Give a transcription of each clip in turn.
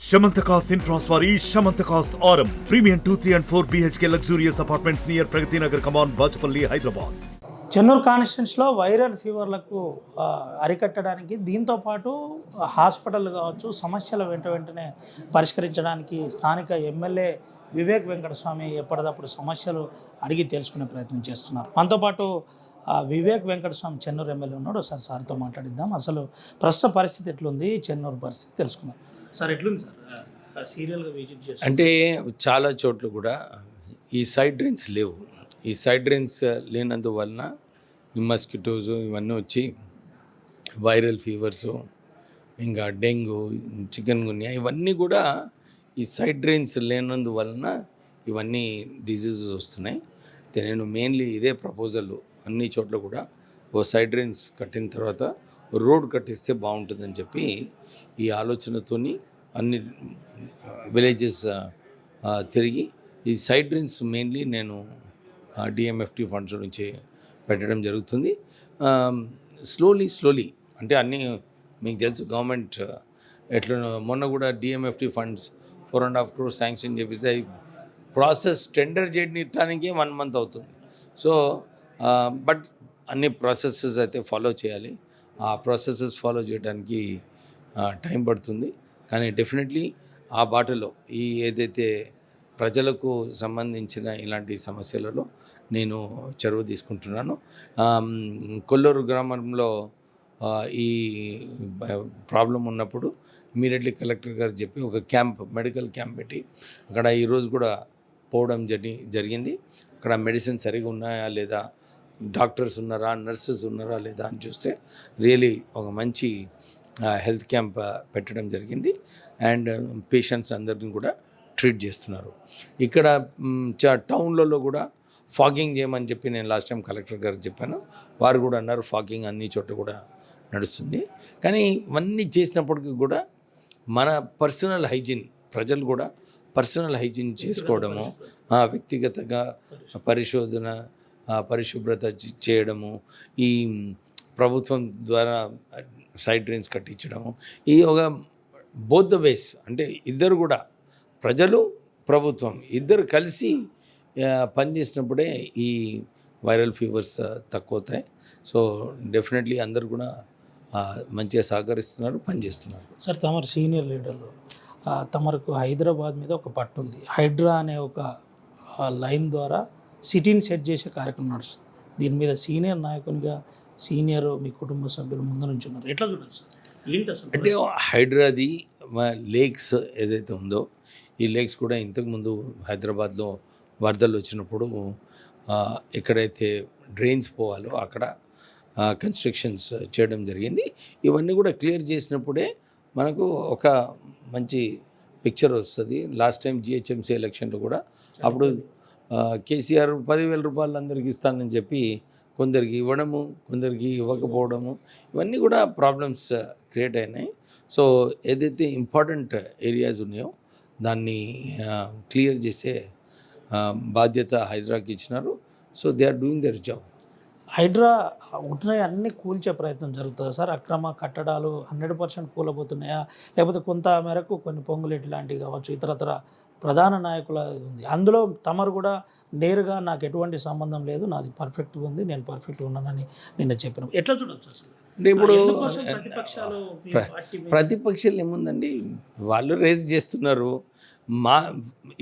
Shamantakas Infras Vari Shamantakas Aurum Premium 2, 3 and 4 BHK luxurious apartments near Pragati Nagar, Kaman, Bachapalli, Hyderabad. Chennur కాన్స్టిట్యూన్సీలో viral ఫీవర్లకు అరికట్టడానికి దీంతో పాటు hospital కావచ్చు సమస్యలు వెంటనే పరిష్కరించడానికి స్థానిక ఎమ్మెల్యే వివేక్ వెంకటస్వామి ఎప్పటికప్పుడు సమస్యలు అడిగి తెలుసుకునే ప్రయత్నం చేస్తున్నారు. మనతో పాటు వివేక్ వెంకటస్వామి చెన్నూరు ఎమ్మెల్యే ఉన్నాడు. ఒకసారి సార్తో మాట్లాడిద్దాం. అసలు ప్రస్తుత పరిస్థితి ఎట్లుంది, చెన్నూరు పరిస్థితి తెలుసుకుందాం. సార్ ఎట్లుంది సార్ సీరియల్గా విజిట్ చేసి? అంటే చాలా చోట్ల కూడా ఈ సైడ్ డ్రైన్స్ లేవు. ఈ సైడ్ డ్రైన్స్ లేనందువలన ఈ మస్కిటోస్ ఇవన్నీ వచ్చి వైరల్ ఫీవర్స్, ఇంకా డెంగ్యూ, చికెన్ గున్యా ఇవన్నీ కూడా ఈ సైడ్ డ్రైన్స్ లేనందువలన ఇవన్నీ డిజీజెస్ వస్తున్నాయి. అయితే నేను మెయిన్లీ ఇదే ప్రపోజల్ అన్ని చోట్ల కూడా ఓ సైడ్ డ్రైన్స్ కట్టిన తర్వాత రోడ్ కట్టిస్తే బాగుంటుందని చెప్పి ఈ ఆలోచనతోని అన్ని విలేజెస్ తిరిగి ఈ సైడ్ డ్రైన్స్ మెయిన్లీ నేను డిఎంఎఫ్టీ ఫండ్స్ నుంచి పెట్టడం జరుగుతుంది. స్లోలీ అంటే అన్నీ మీకు తెలుసు, గవర్నమెంట్ ఎట్లా మొన్న కూడా డిఎంఎఫ్టీ ఫండ్స్ 4.5 crores శాంక్షన్ చేపిస్తే ప్రాసెస్ టెండర్ చేయడానికి 1 month అవుతుంది. సో బట్ అన్ని ప్రాసెసెస్ అయితే ఫాలో చేయాలి. ఆ ప్రాసెసెస్ ఫాలో చేయడానికి టైం పడుతుంది. కానీ డెఫినెట్లీ ఆ బాటలో ఈ ఏదైతే ప్రజలకు సంబంధించిన ఇలాంటి సమస్యలలో నేను చొరవ తీసుకుంటున్నాను. కొల్లూరు గ్రామంలో ఈ ప్రాబ్లం ఉన్నప్పుడు ఇమీడియట్లీ కలెక్టర్ గారు చెప్పి ఒక మెడికల్ క్యాంప్ పెట్టి అక్కడ ఈరోజు కూడా పోవడం జరిగింది. అక్కడ మెడిసిన్ సరిగా ఉన్నాయా లేదా, డాక్టర్స్ ఉన్నారా, నర్సెస్ ఉన్నారా లేదా అని చూస్తే రియలీ ఒక మంచి హెల్త్ క్యాంప్ పెట్టడం జరిగింది. అండ్ పేషెంట్స్ అందరిని కూడా ట్రీట్ చేస్తున్నారు. ఇక్కడ టౌన్లలో కూడా ఫాగింగ్ చేయమని చెప్పి నేను లాస్ట్ టైం కలెక్టర్ గారికి చెప్పాను. వారు కూడా అన్నారు ఫాగింగ్ అన్ని చోట్ల కూడా నడుస్తుంది. కానీ ఇవన్నీ చేసినప్పటికీ కూడా మన పర్సనల్ హైజీన్, ప్రజలు కూడా పర్సనల్ హైజీన్ చేసుకోవడము, వ్యక్తిగతంగా పరిశుభ్రత చేయడము, ఈ ప్రభుత్వం ద్వారా సైడ్ డ్రైన్స్ కట్టించడము, ఈ ఒక బోత్ ద వేస్ అంటే ఇద్దరు కూడా ప్రజలు ప్రభుత్వం ఇద్దరు కలిసి పనిచేసినప్పుడే ఈ వైరల్ ఫీవర్స్ తక్కువ అవుతాయి. సో డెఫినెట్లీ అందరు కూడా మంచిగా సహకరిస్తున్నారు, పనిచేస్తున్నారు. సార్ తమరు సీనియర్ లీడర్లు, తమకు హైదరాబాద్ మీద ఒక పట్టు ఉంది. హైడ్రా అనే ఒక లైన్ ద్వారా సిటీని సెట్ చేసే కార్యక్రమం నడుస్తుంది. దీని మీద సీనియర్ నాయకునిగా సీనియర్ మీ కుటుంబ సభ్యులు ముందు నుంచి ఉన్నారు. ఎట్లా చూడాలి సార్? ఏంటి అసలు అంటే హైడ్రాది లేక్స్ ఏదైతే ఉందో ఈ లేక్స్ కూడా ఇంతకుముందు హైదరాబాద్లో వరదలు వచ్చినప్పుడు ఎక్కడైతే డ్రైన్స్ పోవాలో అక్కడ కన్స్ట్రక్షన్స్ చేయడం జరిగింది. ఇవన్నీ కూడా క్లియర్ చేసినప్పుడే మనకు ఒక మంచి పిక్చర్ వస్తుంది. లాస్ట్ టైం జిహెచ్ఎంసీ ఎలక్షన్లో కూడా అప్పుడు కేసీఆర్ 10,000 రూపాయలు అందరికి ఇస్తానని చెప్పి కొందరికి ఇవ్వడము, కొందరికి ఇవ్వకపోవడము, ఇవన్నీ కూడా ప్రాబ్లమ్స్ క్రియేట్ అయినాయి. సో ఏదైతే ఇంపార్టెంట్ ఏరియాస్ ఉన్నాయో దాన్ని క్లియర్ చేసే బాధ్యత హైడ్రాకి ఇచ్చినారు. So they are doing their job. HYDRAA ఉంటున్నాయి అన్నీ కూల్చే ప్రయత్నం జరుగుతుంది సార్. అక్రమ కట్టడాలు 100% కూలబోతున్నాయా, లేకపోతే కొంత మేరకు కొన్ని పొంగులేటి లాంటివి కావచ్చు, ఇతరతర ప్రధాన నాయకుల ఉంది. అందులో తమరు కూడా నేరుగా నాకు ఎటువంటి సంబంధం లేదు, నాది పర్ఫెక్ట్గా ఉంది, నేను పర్ఫెక్ట్గా ఉన్నానని నిన్న చెప్పిన. ఎట్లా చూడొచ్చు అసలు? అంటే ఇప్పుడు ప్రతిపక్షాలు ప్రతిపక్షాలు ఏముందండి, వాళ్ళు రేజ్ చేస్తున్నారు.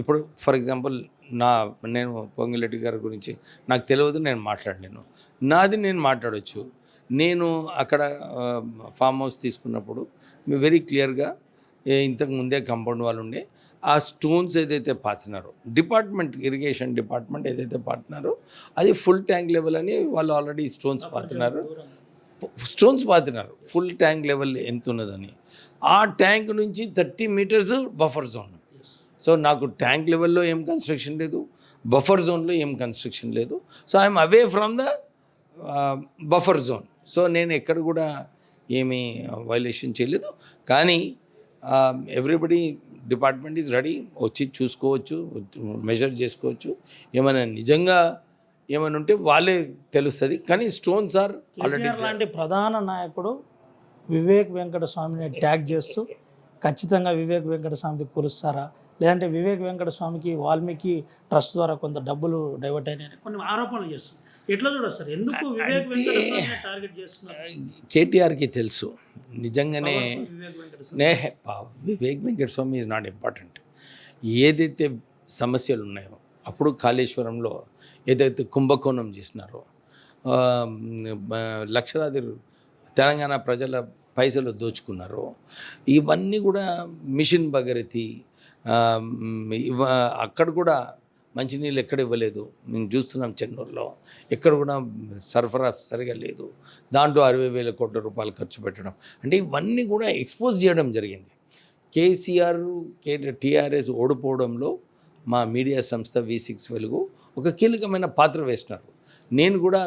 ఇప్పుడు ఫర్ ఎగ్జాంపుల్ నేను పొంగిరెడ్డి గారి గురించి నాకు తెలియదు, నేను మాట్లాడలేను. నాది నేను మాట్లాడవచ్చు. నేను అక్కడ ఫామ్ హౌస్ తీసుకున్నప్పుడు వెరీ క్లియర్గా ఇంతకు ముందే కాంపౌండ్ వాళ్ళు ఉండే ఆ స్టోన్స్ ఏదైతే పాతినారో ఇరిగేషన్ డిపార్ట్మెంట్ ఏదైతే పాతినారో అది ఫుల్ ట్యాంక్ లెవెల్ అని వాళ్ళు ఆల్రెడీ స్టోన్స్ పాతినారు. ఫుల్ ట్యాంక్ లెవెల్ ఎంత ఉన్నదని. ఆ ట్యాంక్ నుంచి 30 meters బఫర్ జోన్. సో నాకు ట్యాంక్ లెవెల్లో ఏం కన్స్ట్రక్షన్ లేదు, బఫర్ జోన్లో ఏం కన్స్ట్రక్షన్ లేదు. So I'm away from the buffer zone. So నేను ఎక్కడ కూడా ఏమీ వైలేషన్ చేయలేదు. కానీ ఎవ్రీబడి డిపార్ట్మెంట్ ఈజ్ రెడీ, వచ్చి చూసుకోవచ్చు, మెజర్ చేసుకోవచ్చు. ఏమైనా నిజంగా ఏమైనా ఉంటే వాళ్ళే తెలుస్తుంది. కానీ స్టోన్స్ ఆర్ ఆల్రెడీ. లాంటి ప్రధాన నాయకుడు వివేక్ వెంకటస్వామిని ట్యాగ్ చేస్తూ ఖచ్చితంగా వివేక్ వెంకటస్వామిది కూలుస్తారా, లేదంటే వివేక్ వెంకటస్వామికి వాల్మీకి ట్రస్ట్ ద్వారా కొంత డబ్బులు డైవర్ట్ అయినాయని కొన్ని ఆరోపణలు చేస్తున్నారు. ఎట్లా చూడొచ్చు సార్, ఎందుకు వివేక్ వెంకటస్వామిని టార్గెట్ చేస్తున్నారు? కేటీఆర్కి తెలుసు నిజంగానే Vivek Venkataswamy Vivek Venkataswamy is not important. ఏదైతే సమస్యలు ఉన్నాయో అప్పుడు కాళేశ్వరంలో ఏదైతే కుంభకోణం చేసినారో, లక్షలాది తెలంగాణ ప్రజల పైసలు దోచుకున్నారో, ఇవన్నీ కూడా మిషన్ భగీరథి, అక్కడ కూడా మంచినీళ్ళు ఎక్కడ ఇవ్వలేదు. మేము చూస్తున్నాం చెన్నూరులో ఎక్కడ కూడా సరఫరా సరిగా లేదు. దాంట్లో 60,000 కోట్ల రూపాయలు ఖర్చు పెట్టడం, అంటే ఇవన్నీ కూడా ఎక్స్పోజ్ చేయడం జరిగింది. కేసీఆర్ టీఆర్ఎస్ ఓడిపోవడంలో మా మీడియా సంస్థ V6 వెలుగు ఒక కీలకమైన పాత్ర వేసినారు. నేను కూడా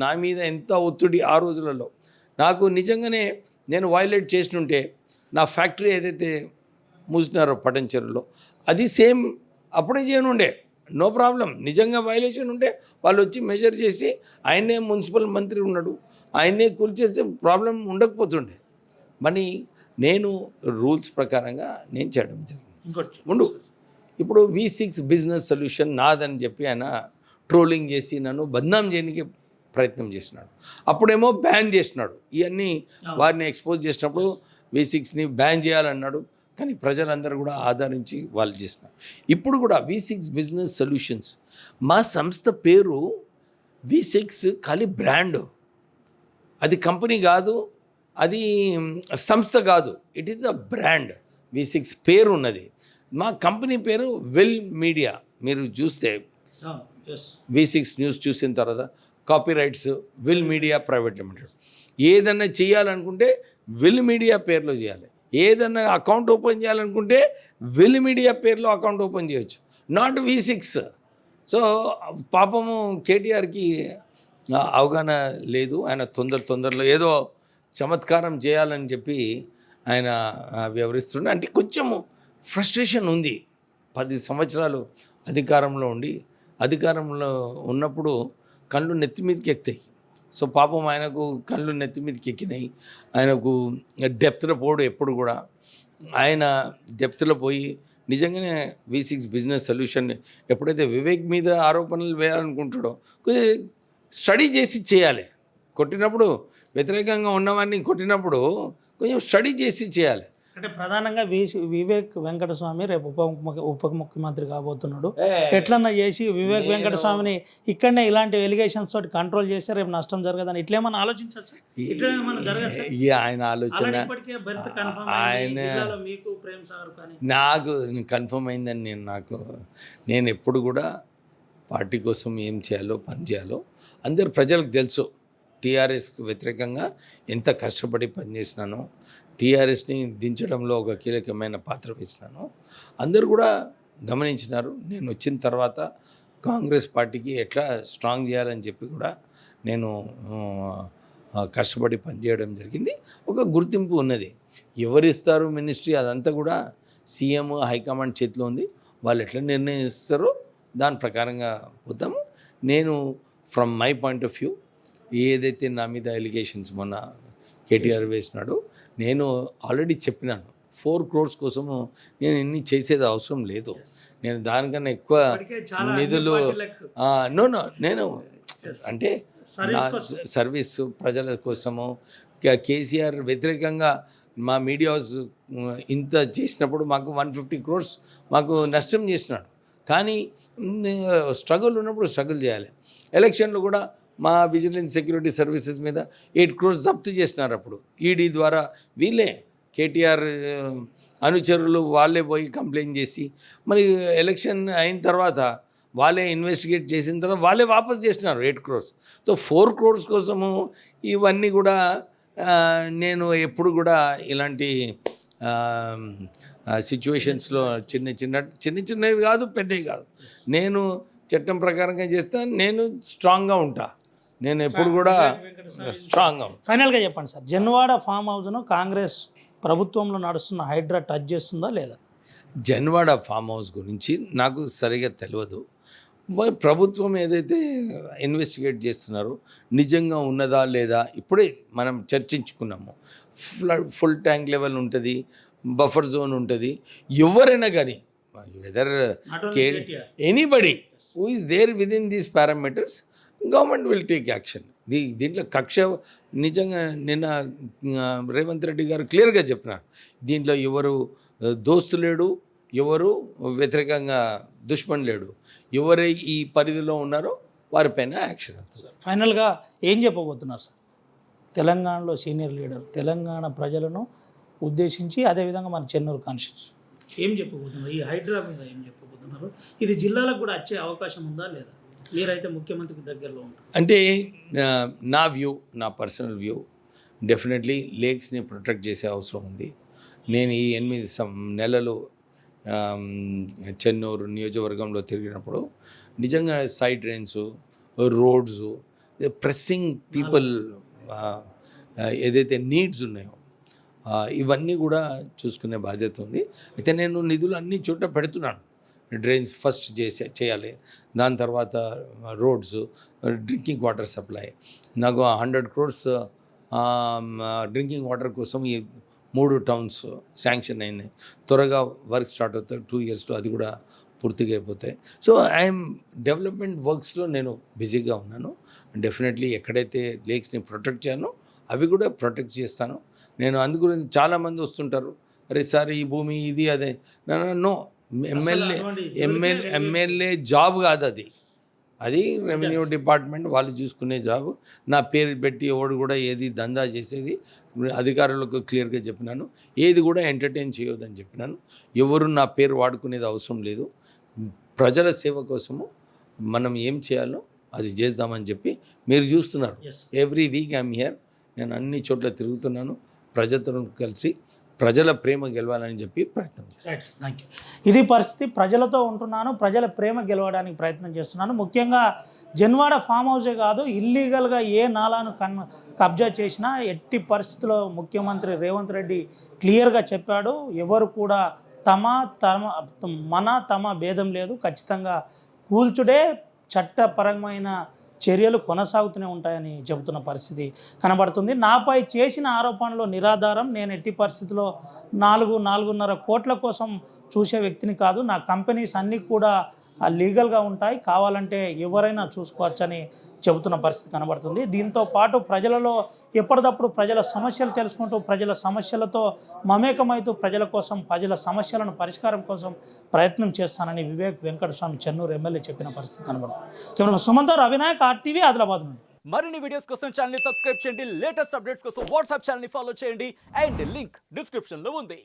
నా మీద ఎంత ఒత్తిడి ఆ రోజులలో, నాకు నిజంగానే నేను వైలేట్ చేసినుంటే నా ఫ్యాక్టరీ ఏదైతే మూసినారో పటంచెరులో అది సేమ్ అప్పుడే చేయనుండే, నో ప్రాబ్లం. నిజంగా వైలేషన్ ఉంటే వాళ్ళు వచ్చి మెజర్ చేసి ఆయనే మున్సిపల్ మంత్రి ఉన్నాడు, ఆయనే కూల్చేస్తే ప్రాబ్లం ఉండకపోతుండే. మరి నేను రూల్స్ ప్రకారంగా నేను చేయడం జరిగింది. ఇంకోటి ఉండు, ఇప్పుడు V6 బిజినెస్ సొల్యూషన్ నాదని చెప్పి ఆయన ట్రోలింగ్ చేసి నన్ను బద్నాం చేయడానికి ప్రయత్నం చేసినాడు. అప్పుడేమో బ్యాన్ చేసినాడు. ఇవన్నీ వారిని ఎక్స్పోజ్ చేసినప్పుడు V6ని బ్యాన్ చేయాలన్నాడు. కానీ ప్రజలందరూ కూడా ఆదరించి వాళ్ళు చేసినారు. ఇప్పుడు కూడా V6 బిజినెస్ సొల్యూషన్స్, మా సంస్థ పేరు V6 ఖాళీ బ్రాండ్, అది కంపెనీ కాదు, అది సంస్థ కాదు, it is a brand. V6 పేరు ఉన్నది. మా కంపెనీ పేరు వెల్ మీడియా. మీరు చూస్తే V6 న్యూస్ చూసిన తర్వాత copy rights well media private limited. ఏదన్నా చేయాలనుకుంటే వెల్ మీడియా పేరులో చేయాలి. ఏదన్నా అకౌంట్ ఓపెన్ చేయాలనుకుంటే వెల్ మీడియా పేరులో అకౌంట్ ఓపెన్ చేయొచ్చు, నాట్ V6. సో పాపము కేటీఆర్కి అవగాహన లేదు. ఆయన తొందరలో ఏదో చమత్కారం చేయాలని చెప్పి ఆయన వ్యవహరిస్తుండే. అంటే కొంచెము ఫ్రస్ట్రేషన్ ఉంది. 10 సంవత్సరాలు అధికారంలో ఉన్నప్పుడు కళ్ళు నెత్తి మీదకి ఎక్కుతాయి. సో పాపం ఆయనకు కళ్ళు నెత్తి మీదకి ఎక్కినాయి. ఆయనకు డెప్త్లో పోడు ఎప్పుడు కూడా. ఆయన డెప్త్లో పోయి నిజంగానే V6 బిజినెస్ సొల్యూషన్ ఎప్పుడైతే వివేక్ మీద ఆరోపణలు వేయాలనుకుంటాడో కొంచెం స్టడీ చేసి చేయాలి. కొట్టినప్పుడు వ్యతిరేకంగా ఉన్నవాడిని కొట్టినప్పుడు కొంచెం స్టడీ చేసి చేయాలి. అంటే ప్రధానంగా వివేక్ వెంకటస్వామి రేపు ఉప ముఖ్యమంత్రి కాబోతున్నాడు. ఎట్లన్నా చేసి వివేక్ వెంకటస్వామిని ఇక్కడనే ఇలాంటి ఎలిగేషన్స్ తోటి కంట్రోల్ చేస్తే రేపు నష్టం జరగదని ఇట్లేమన్నా ఆలోచించవచ్చు. ఆయన ఆలోచన నాకు కన్ఫర్మ్ అయిందని నేను ఎప్పుడు కూడా పార్టీ కోసం ఏం చేయాలో పని చేయాలో అందరు ప్రజలకు తెలుసు. టీఆర్ఎస్కి వ్యతిరేకంగా ఎంత కష్టపడి పనిచేసినానో, టీఆర్ఎస్ని దించడంలో ఒక కీలకమైన పాత్ర వేసినాను. అందరూ కూడా గమనించినారు. నేను వచ్చిన తర్వాత కాంగ్రెస్ పార్టీకి ఎట్లా స్ట్రాంగ్ చేయాలని చెప్పి కూడా నేను కష్టపడి పనిచేయడం జరిగింది. ఒక గుర్తింపు ఉన్నది. ఎవరిస్తారు మినిస్ట్రీ అదంతా కూడా సీఎం హైకమాండ్ చేతిలో ఉంది. వాళ్ళు ఎట్లా నిర్ణయిస్తారో దాని ప్రకారంగా పోతాము. నేను from my point of view ఏదైతే నా మీద ఎలిగేషన్స్ మొన్న కేటీఆర్ వేసినాడో నేను ఆల్రెడీ చెప్పినాను. 4 crores కోసము నేను ఇన్ని చేసేది అవసరం లేదు. నేను దానికన్నా ఎక్కువ నిధులు నేను అంటే సర్వీస్ ప్రజల కోసము కేసీఆర్ వ్యతిరేకంగా మా మీడియా హౌస్ ఇంత చేసినప్పుడు మాకు 150 crores మాకు నష్టం చేసినాడు. కానీ స్ట్రగుల్ ఉన్నప్పుడు స్ట్రగుల్ చేయాలి. ఎలక్షన్లు కూడా మా విజిలెన్స్ సెక్యూరిటీ సర్వీసెస్ మీద 8 crores జప్తు చేసినారు. అప్పుడు ఈడీ ద్వారా వీళ్ళే కేటీఆర్ అనుచరులు వాళ్ళే పోయి కంప్లైంట్ చేసి మరి ఎలక్షన్ అయిన తర్వాత వాళ్ళే ఇన్వెస్టిగేట్ చేసిన తర్వాత వాళ్ళే వాపస్ చేసినారు 8 crores. సో 4 crores కోసము ఇవన్నీ కూడా నేను ఎప్పుడు కూడా ఇలాంటి సిచ్యువేషన్స్లో చిన్నది కాదు, పెద్దవి కాదు. నేను చట్టం ప్రకారంగా చేస్తాను. నేను స్ట్రాంగ్గా ఉంటా. నేను ఎప్పుడు కూడా స్ట్రాంగ్గా ఉంటాను. ఫైనల్గా చెప్పండి సార్, జన్వాడ ఫామ్ హౌస్ను కాంగ్రెస్ ప్రభుత్వంలో నడుస్తున్న హైడ్రా టచ్ చేస్తుందా లేదా? జన్వాడ ఫామ్ హౌస్ గురించి నాకు సరిగా తెలియదు. ప్రభుత్వం ఏదైతే ఇన్వెస్టిగేట్ చేస్తున్నారో నిజంగా ఉన్నదా లేదా ఇప్పుడే మనం చర్చించుకున్నాము. ఫుల్ ట్యాంక్ లెవెల్ ఉంటుంది, బఫర్ జోన్ ఉంటుంది. ఎవరైనా కానీ whether anybody who is there within these parameters government will take action. దీంట్లో కక్ష నిజంగా నిన్న రేవంత్ రెడ్డి గారు క్లియర్గా చెప్పినారు, దీంట్లో ఎవరు దోస్తు లేడు, ఎవరు వ్యతిరేకంగా దుష్మన్ లేడు, ఎవరు ఈ పరిధిలో ఉన్నారో వారిపైన యాక్షన్ అవుతుంది. ఫైనల్గా ఏం చెప్పబోతున్నారు సార్ తెలంగాణలో సీనియర్ లీడర్ తెలంగాణ ప్రజలను ఉద్దేశించి, అదేవిధంగా మన చెన్నూరు కాన్స్టిట్యూన్సీ ఏం చెప్పబోతున్నారు? ఈ హైడ్రా మీద ఏం చెప్పబోతున్నారు? ఇది జిల్లాలకు కూడా వచ్చే అవకాశం ఉందా లేదా? మీరైతే ముఖ్యమంత్రికి దగ్గరలో ఉంటారు. అంటే నా వ్యూ, నా పర్సనల్ వ్యూ, డెఫినెట్లీ లేక్స్ని ప్రొటెక్ట్ చేసే అవసరం ఉంది. నేను ఈ 8 నెలలు చెన్నూరు నియోజకవర్గంలో తిరిగినప్పుడు నిజంగా side drains, roads, pressing people ఏదైతే నీడ్స్ ఉన్నాయో ఇవన్నీ కూడా చూసుకునే బాధ్యత ఉంది. అయితే నేను నిధులు అన్ని చోట్ల పెడుతున్నాను. డ్రైన్స్ ఫస్ట్ చేయాలి, దాని తర్వాత రోడ్స్, డ్రింకింగ్ వాటర్ సప్లై. నాకు 100 crores డ్రింకింగ్ వాటర్ కోసం ఈ 3 towns శాంక్షన్ అయింది. త్వరగా వర్క్ స్టార్ట్ అవుతాయి, 2 yearsలో అది కూడా పూర్తిగా అయిపోతాయి. సో ఐఎమ్ డెవలప్మెంట్ వర్క్స్లో నేను బిజీగా ఉన్నాను. డెఫినెట్లీ ఎక్కడైతే లేక్స్ని ప్రొటెక్ట్ చేయాలో అవి కూడా ప్రొటెక్ట్ చేస్తాను. నేను అందు గురించి చాలామంది వస్తుంటారు, అరే సార్ ఈ భూమి ఇది అదే. నో, ఎమ్మెల్యే జాబ్ కాదు అది, అది రెవెన్యూ డిపార్ట్మెంట్ వాళ్ళు చూసుకునే జాబ్. నా పేరు పెట్టి ఎవడు కూడా ఏది దందా చేసేది అధికారులకు క్లియర్గా చెప్పినాను. ఏది కూడా ఎంటర్టైన్ చేయొద్దని చెప్పినాను. ఎవరు నా పేరు వాడుకునేది అవసరం లేదు. ప్రజల సేవ కోసము మనం ఏం చేయాలో అది చేద్దామని చెప్పి మీరు చూస్తున్నారు. Every week I'm here. నేను అన్ని చోట్ల తిరుగుతున్నాను, ప్రజలతో కలిసి ప్రజల ప్రేమ గెలవాలని చెప్పి ప్రయత్నం చేస్తాను. Thank you. ఇది పరిస్థితి. ప్రజలతో ఉంటున్నాను, ప్రజల ప్రేమ గెలవడానికి ప్రయత్నం చేస్తున్నాను. ముఖ్యంగా జన్వాడ ఫామ్ హౌసే కాదు, ఇల్లీగల్గా ఏ నాలాను కబ్జా చేసినా ఎట్టి పరిస్థితుల్లో ముఖ్యమంత్రి రేవంత్ రెడ్డి క్లియర్గా చెప్పాడు. ఎవరు కూడా తమ భేదం లేదు, ఖచ్చితంగా కూల్చుడే చట్టపరమైన చర్యలు కొనసాగుతూనే ఉంటాయని చెబుతున్న పరిస్థితి కనబడుతుంది. నాపై చేసిన ఆరోపణలు నిరాధారం. నేను ఎట్టి పరిస్థితుల్లో 4.5 కోట్ల కోసం చూసే వ్యక్తిని కాదు. నా కంపెనీస్ అన్నీ కూడా లీగల్గా ఉంటాయి, కావాలంటే ఎవరైనా చూసుకోవచ్చని చెబుతున్న పరిస్థితి కనబడుతుంది. దీంతో పాటు ప్రజలలో ఎప్పటికప్పుడు ప్రజల సమస్యలు తెలుసుకుంటూ, ప్రజల సమస్యలతో మమేకమవుతూ, ప్రజల కోసం, ప్రజల సమస్యలను పరిష్కారం కోసం ప్రయత్నం చేస్తానని వివేక్ వెంకటస్వామి చెన్నూరు ఎమ్మెల్యే చెప్పిన పరిస్థితి కనబడుతుంది. కెమెరా సుమంత్, రవినాయక్, RTV, ఆదిలాబాద్ నుండి. మరిన్ని వీడియోస్ కోసం ఛానల్ ని సబ్స్క్రైబ్ చేయండి. లేటెస్ట్ అప్డేట్స్ కోసం వాట్సాప్ ఛానల్ ని ఫాలో చేయండి. అండ్ లింక్ డిస్క్రిప్షన్ లో ఉంది.